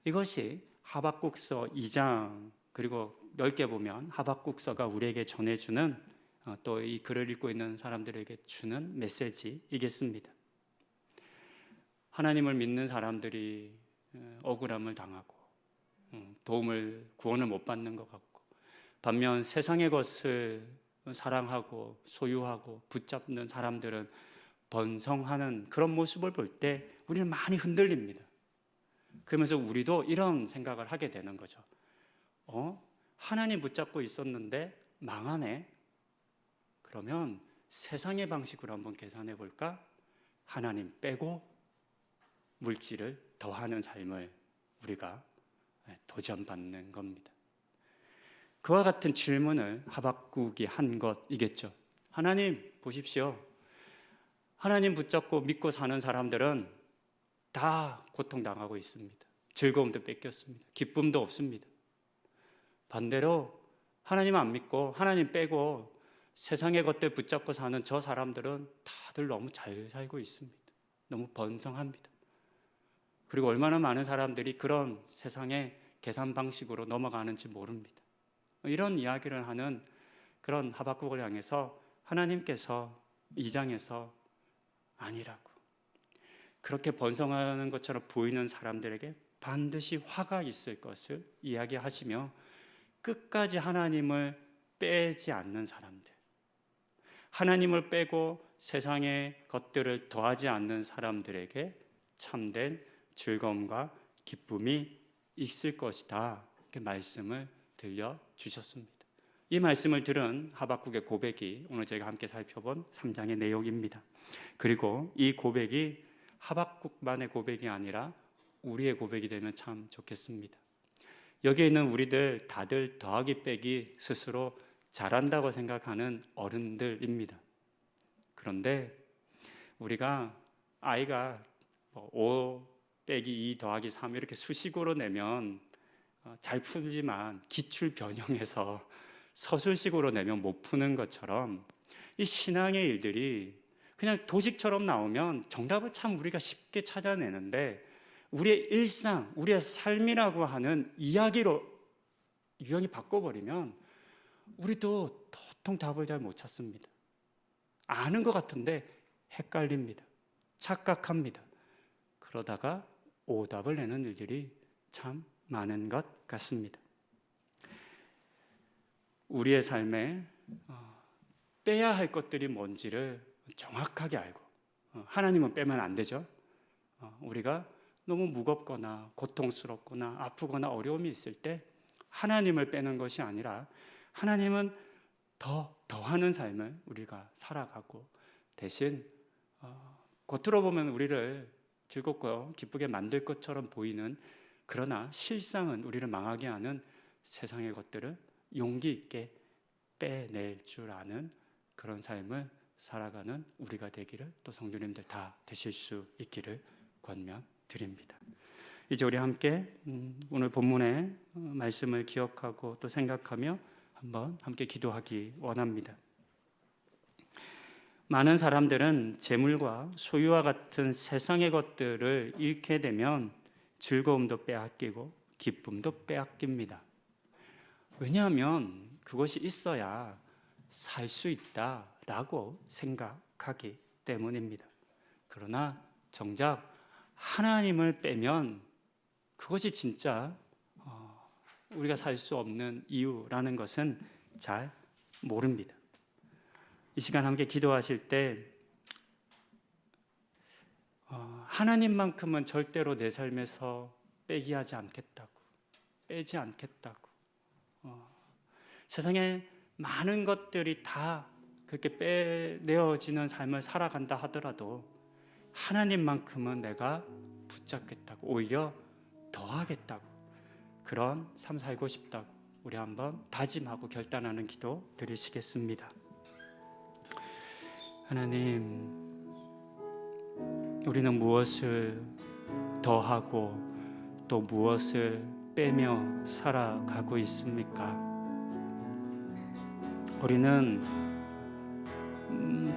이것이 하박국서 2장, 그리고 넓게 보면 하박국서가 우리에게 전해주는, 또 이 글을 읽고 있는 사람들에게 주는 메시지이겠습니다. 하나님을 믿는 사람들이 억울함을 당하고 구원을 못 받는 것 같고, 반면 세상의 것을 사랑하고 소유하고 붙잡는 사람들은 번성하는 그런 모습을 볼 때 우리는 많이 흔들립니다. 그러면서 우리도 이런 생각을 하게 되는 거죠. 하나님 붙잡고 있었는데 망하네. 그러면 세상의 방식으로 한번 계산해 볼까? 하나님 빼고 물질을 더하는 삶을 우리가 도전받는 겁니다. 그와 같은 질문을 하박국이 한 것이겠죠. 하나님 보십시오. 하나님 붙잡고 믿고 사는 사람들은 다 고통당하고 있습니다. 즐거움도 뺏겼습니다. 기쁨도 없습니다. 반대로 하나님 안 믿고 하나님 빼고 세상의 것들 붙잡고 사는 저 사람들은 다들 너무 잘 살고 있습니다. 너무 번성합니다. 그리고 얼마나 많은 사람들이 그런 세상의 계산 방식으로 넘어가는지 모릅니다. 이런 이야기를 하는 그런 하박국을 향해서 하나님께서 2장에서 아니라고, 그렇게 번성하는 것처럼 보이는 사람들에게 반드시 화가 있을 것을 이야기하시며 끝까지 하나님을 빼지 않는 사람들, 하나님을 빼고 세상의 것들을 더하지 않는 사람들에게 참된 즐거움과 기쁨이 있을 것이다, 이렇게 말씀을 들려주셨습니다. 이 말씀을 들은 하박국의 고백이 오늘 저희가 함께 살펴본 3장의 내용입니다. 그리고 이 고백이 하박국만의 고백이 아니라 우리의 고백이 되면 참 좋겠습니다. 여기에 있는 우리들 다들 더하기 빼기 스스로 잘한다고 생각하는 어른들입니다. 그런데 우리가 아이가 5 빼기 2 더하기 3 이렇게 수식으로 내면 잘 풀지만 기출 변형해서 서술식으로 내면 못 푸는 것처럼 이 신앙의 일들이 그냥 도식처럼 나오면 정답을 참 우리가 쉽게 찾아내는데 우리의 일상, 우리의 삶이라고 하는 이야기로 유형이 바꿔버리면 우리도 도통 답을 잘 못 찾습니다. 아는 것 같은데 헷갈립니다. 착각합니다. 그러다가 오답을 내는 일들이 참 많은 것 같습니다. 우리의 삶에 빼야 할 것들이 뭔지를 정확하게 알고, 하나님은 빼면 안 되죠. 우리가 너무 무겁거나 고통스럽거나 아프거나 어려움이 있을 때 하나님을 빼는 것이 아니라 하나님은 더하는 삶을 우리가 살아가고, 대신 겉으로 보면 우리를 즐겁고 기쁘게 만들 것처럼 보이는, 그러나 실상은 우리를 망하게 하는 세상의 것들을 용기 있게 빼낼 줄 아는 그런 삶을 살아가는 우리가 되기를, 또 성도님들 다 되실 수 있기를 권면드립니다. 이제 우리 함께 오늘 본문의 말씀을 기억하고 또 생각하며 한번 함께 기도하기 원합니다. 많은 사람들은 재물과 소유와 같은 세상의 것들을 잃게 되면 즐거움도 빼앗기고 기쁨도 빼앗깁니다. 왜냐하면 그것이 있어야 살 수 있다라고 생각하기 때문입니다. 그러나 정작 하나님을 빼면 그것이 진짜 우리가 살 수 없는 이유라는 것은 잘 모릅니다. 이 시간 함께 기도하실 때 하나님만큼은 절대로 내 삶에서 빼지 않겠다고, 세상에 많은 것들이 다 그렇게 빼내어지는 삶을 살아간다 하더라도 하나님만큼은 내가 붙잡겠다고, 오히려 더하겠다고, 그런 삶 살고 싶다고 우리 한번 다짐하고 결단하는 기도 드리시겠습니다. 하나님, 우리는 무엇을 더하고 또 무엇을 빼며 살아가고 있습니까? 우리는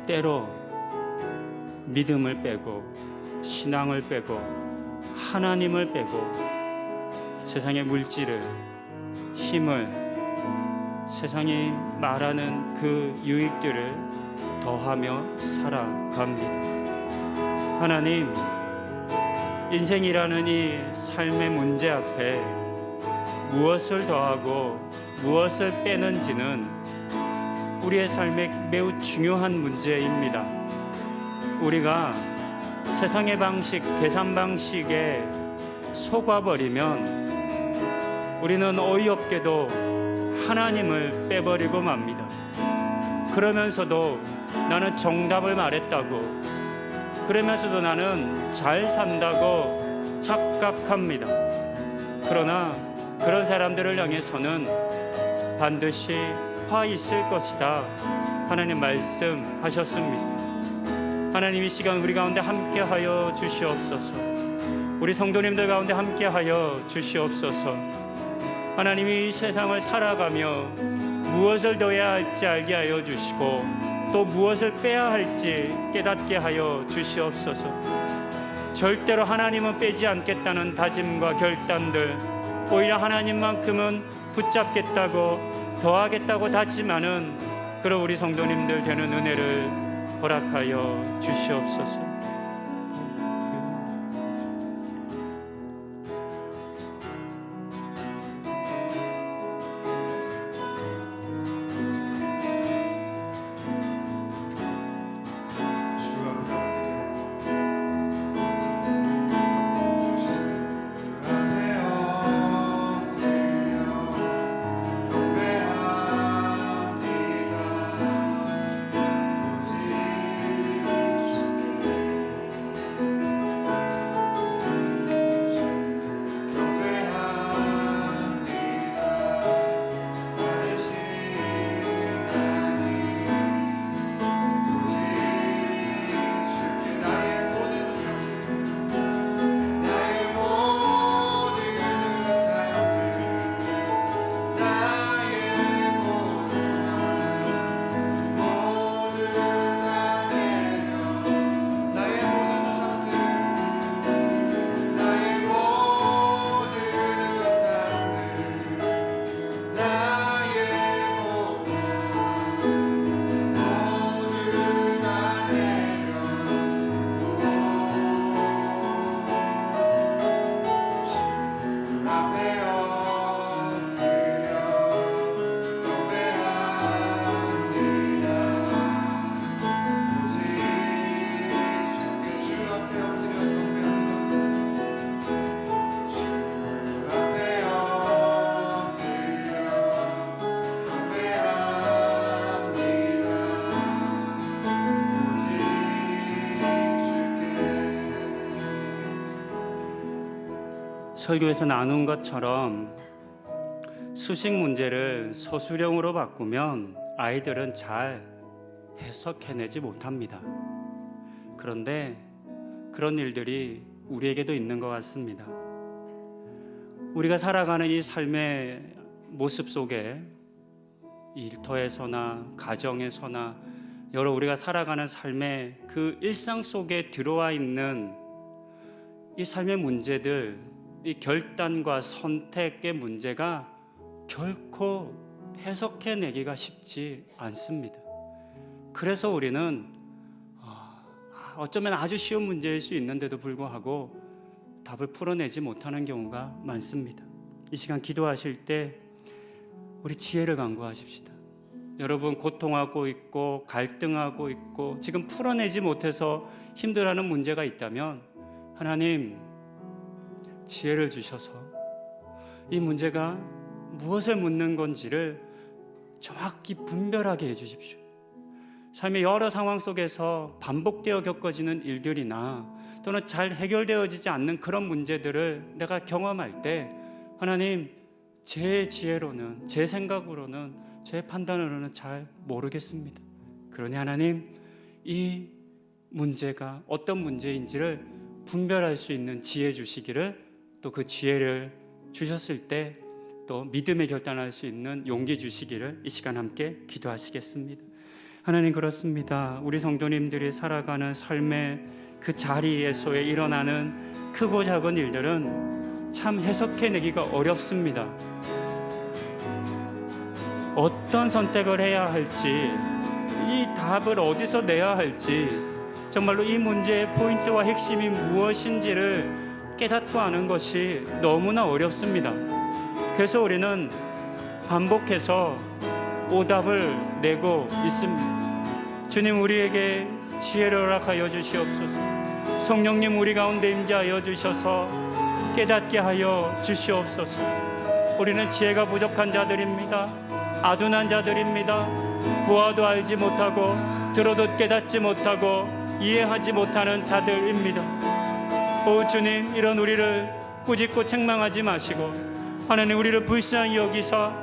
때로 믿음을 빼고 신앙을 빼고 하나님을 빼고 세상의 물질을, 힘을, 세상이 말하는 그 유익들을 더하며 살아갑니다. 하나님, 인생이라는 이 삶의 문제 앞에 무엇을 더하고 무엇을 빼는지는 우리의 삶에 매우 중요한 문제입니다. 우리가 세상의 방식, 계산 방식에 속아버리면 우리는 어이없게도 하나님을 빼버리고 맙니다. 그러면서도 나는 정답을 말했다고, 그러면서도 나는 잘 산다고 착각합니다. 그러나 그런 사람들을 향해서는 반드시 화 있을 것이다, 하나님 말씀하셨습니다. 하나님, 이 시간 우리 가운데 함께하여 주시옵소서. 우리 성도님들 가운데 함께하여 주시옵소서. 하나님이 이 세상을 살아가며 무엇을 넣어야 할지 알게 하여 주시고 또 무엇을 빼야 할지 깨닫게 하여 주시옵소서. 절대로 하나님은 빼지 않겠다는 다짐과 결단들, 오히려 하나님만큼은 붙잡겠다고 더하겠다고 다짐하는 그런 우리 성도님들 되는 은혜를 허락하여 주시옵소서. 설교에서 나눈 것처럼 수식 문제를 서술형으로 바꾸면 아이들은 잘 해석해내지 못합니다. 그런데 그런 일들이 우리에게도 있는 것 같습니다. 우리가 살아가는 이 삶의 모습 속에 일터에서나 가정에서나 여러 우리가 살아가는 삶의 그 일상 속에 들어와 있는 이 삶의 문제들, 이 결단과 선택의 문제가 결코 해석해내기가 쉽지 않습니다. 그래서 우리는 어쩌면 아주 쉬운 문제일 수 있는데도 불구하고 답을 풀어내지 못하는 경우가 많습니다. 이 시간 기도하실 때 우리 지혜를 간구하십시다. 여러분 고통하고 있고 갈등하고 있고 지금 풀어내지 못해서 힘들어하는 문제가 있다면 하나님 지혜를 주셔서 이 문제가 무엇을 묻는 건지를 정확히 분별하게 해주십시오. 삶의 여러 상황 속에서 반복되어 겪어지는 일들이나 또는 잘 해결되어지지 않는 그런 문제들을 내가 경험할 때 하나님 제 지혜로는, 제 생각으로는, 제 판단으로는 잘 모르겠습니다. 그러니 하나님 이 문제가 어떤 문제인지를 분별할 수 있는 지혜 주시기를, 또 그 지혜를 주셨을 때 또 믿음의 결단할 수 있는 용기 주시기를 이 시간 함께 기도하시겠습니다. 하나님, 그렇습니다. 우리 성도님들이 살아가는 삶의 그 자리에서의 일어나는 크고 작은 일들은 참 해석해내기가 어렵습니다. 어떤 선택을 해야 할지, 이 답을 어디서 내야 할지, 정말로 이 문제의 포인트와 핵심이 무엇인지를 깨닫고 아는 것이 너무나 어렵습니다. 그래서 우리는 반복해서 오답을 내고 있습니다. 주님, 우리에게 지혜를 허락하여 주시옵소서. 성령님, 우리 가운데 임재하여 주셔서 깨닫게 하여 주시옵소서. 우리는 지혜가 부족한 자들입니다. 아둔한 자들입니다. 보아도 알지 못하고 들어도 깨닫지 못하고 이해하지 못하는 자들입니다. 오 주님, 이런 우리를 꾸짖고 책망하지 마시고 하나님, 우리를 불쌍히 여기사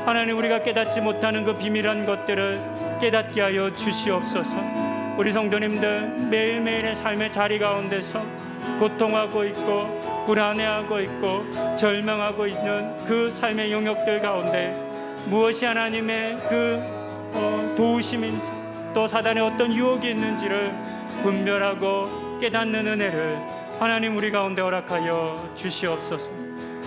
하나님, 우리가 깨닫지 못하는 그 비밀한 것들을 깨닫게 하여 주시옵소서. 우리 성도님들 매일매일의 삶의 자리 가운데서 고통하고 있고 불안해하고 있고 절망하고 있는 그 삶의 영역들 가운데 무엇이 하나님의 그 도우심인지, 또 사단의 어떤 유혹이 있는지를 분별하고 깨닫는 은혜를 하나님 우리 가운데 허락하여 주시옵소서.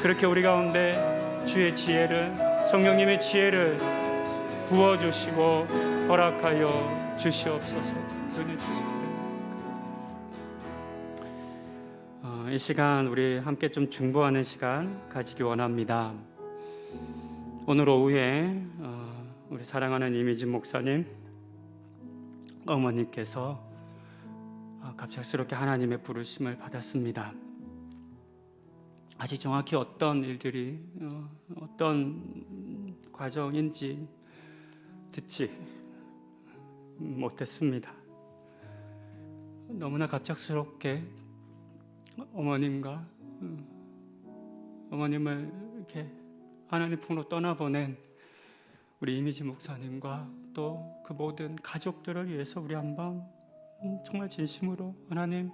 그렇게 우리 가운데 주의 지혜를, 성령님의 지혜를 부어주시고 허락하여 주시옵소서. 은혜 주시옵소서. 이 시간 우리 함께 좀 중보하는 시간 가지기 원합니다. 오늘 오후에 우리 사랑하는 이미진 목사님 어머님께서 갑작스럽게 하나님의 부르심을 받았습니다. 아직 정확히 어떤 일들이 어떤 과정인지 듣지 못했습니다. 너무나 갑작스럽게 어머님을 이렇게 하나님 품으로 떠나보낸 우리 이미지 목사님과 또 그 모든 가족들을 위해서 우리 한번 정말 진심으로 하나님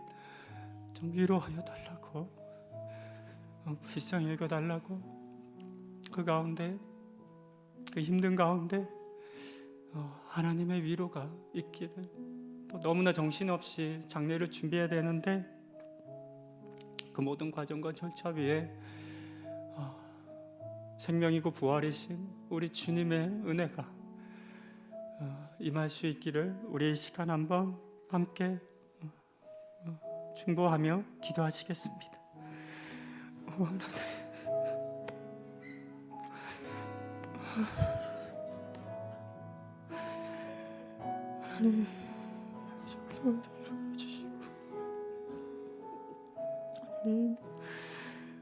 좀 위로하여 달라고, 불쌍히 여겨달라고, 그 가운데, 그 힘든 가운데 하나님의 위로가 있기를. 또 너무나 정신없이 장례를 준비해야 되는데 그 모든 과정과 절차 위에 생명이고 부활이신 우리 주님의 은혜가 임할 수 있기를 우리 이 시간 한번 함께 중보하며 기도하시겠습니다. 하나님, 저한테 이루어 주시고 하나님,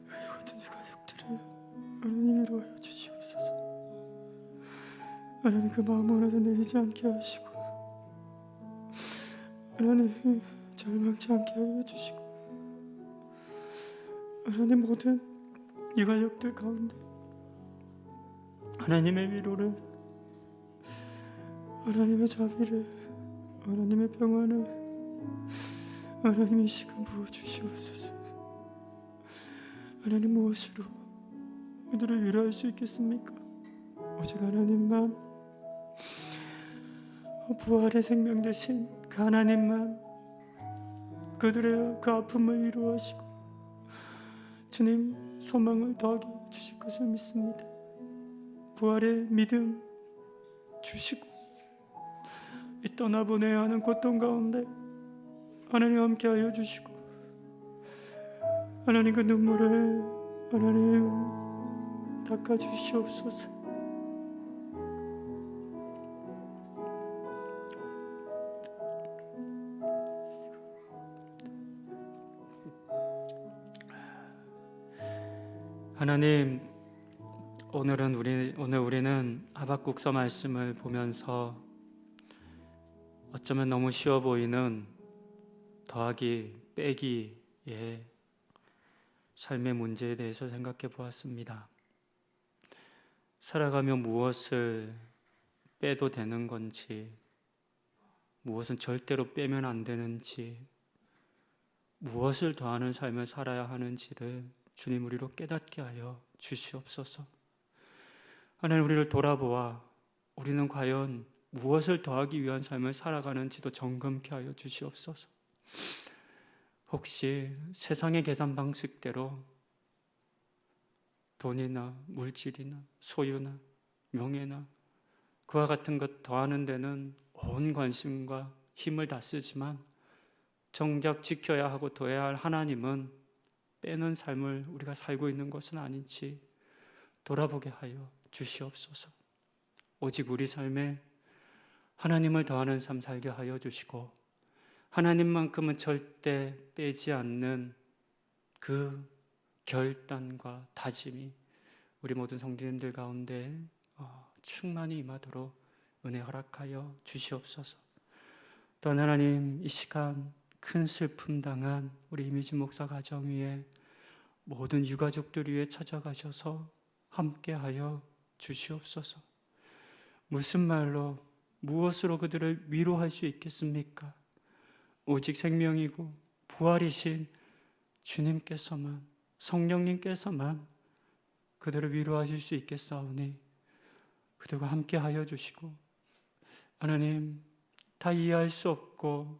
같은 이 가족들을 하나님 위로하여 주시옵소서. 하나님, 그 마음 하나도 내리지 않게 하시고 하나님, 절망치 않게 하여 주시고 하나님, 모든 이 가족들 가운데 하나님의 위로를, 하나님의 자비를, 하나님의 평안을 하나님의 시간 부어주시옵소서. 하나님, 무엇으로 그들을 위로할 수 있겠습니까? 오직 하나님만, 부활의 생명 되신 그 하나님만 그들의 그 아픔을 위로하시고 주님 소망을 더하게 주실 것을 믿습니다. 부활의 믿음 주시고 이 떠나보내야 하는 고통 가운데 하나님 함께하여 주시고 하나님 그 눈물을 하나님 닦아주시옵소서. 하나님, 오늘 우리는 하박국서 말씀을 보면서 어쩌면 너무 쉬워 보이는 더하기 빼기의 삶의 문제에 대해서 생각해 보았습니다. 살아가며 무엇을 빼도 되는 건지, 무엇은 절대로 빼면 안 되는지, 무엇을 더하는 삶을 살아야 하는지를 주님 우리로 깨닫게 하여 주시옵소서. 하나님, 우리를 돌아보아 우리는 과연 무엇을 더하기 위한 삶을 살아가는지도 점검케 하여 주시옵소서. 혹시 세상의 계산 방식대로 돈이나 물질이나 소유나 명예나 그와 같은 것 더하는 데는 온 관심과 힘을 다 쓰지만 정작 지켜야 하고 더해야 할 하나님은 빼는 삶을 우리가 살고 있는 것은 아닌지 돌아보게 하여 주시옵소서. 오직 우리 삶에 하나님을 더하는 삶 살게 하여 주시고 하나님만큼은 절대 빼지 않는 그 결단과 다짐이 우리 모든 성도님들 가운데 충만히 임하도록 은혜 허락하여 주시옵소서. 또한 하나님, 이 시간 큰 슬픔 당한 우리 이미지 목사 가정 위에 모든 유가족들 위에 찾아가셔서 함께하여 주시옵소서. 무슨 말로 무엇으로 그들을 위로할 수 있겠습니까? 오직 생명이고 부활이신 주님께서만, 성령님께서만 그들을 위로하실 수 있겠사오니 그들과 함께하여 주시고, 하나님, 다 이해할 수 없고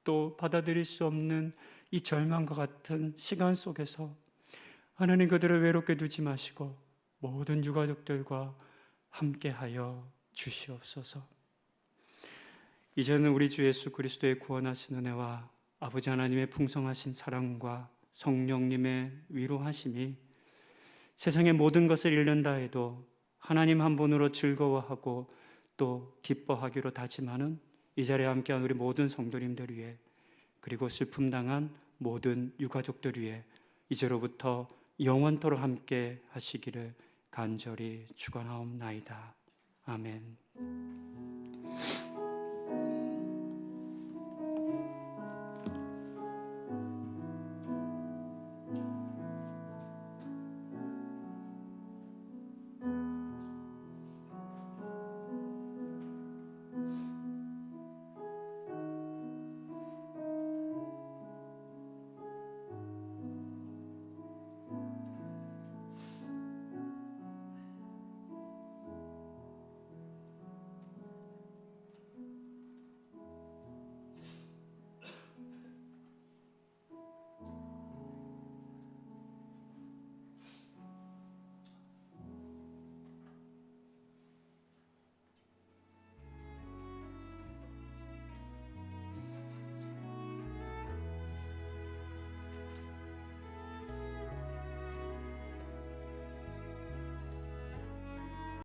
또 받아들일 수 없는 이 절망과 같은 시간 속에서 하나님, 그들을 외롭게 두지 마시고 모든 유가족들과 함께하여 주시옵소서. 이제는 우리 주 예수 그리스도의 구원하신 은혜와 아버지 하나님의 풍성하신 사랑과 성령님의 위로하심이 세상의 모든 것을 잃는다 해도 하나님 한 분으로 즐거워하고 또 기뻐하기로 다짐하는 이 자리에 함께한 우리 모든 성도님들 위해, 그리고 슬픔 당한 모든 유가족들 위해 이제로부터 영원토록 함께 하시기를 간절히 축원하옵나이다. 아멘.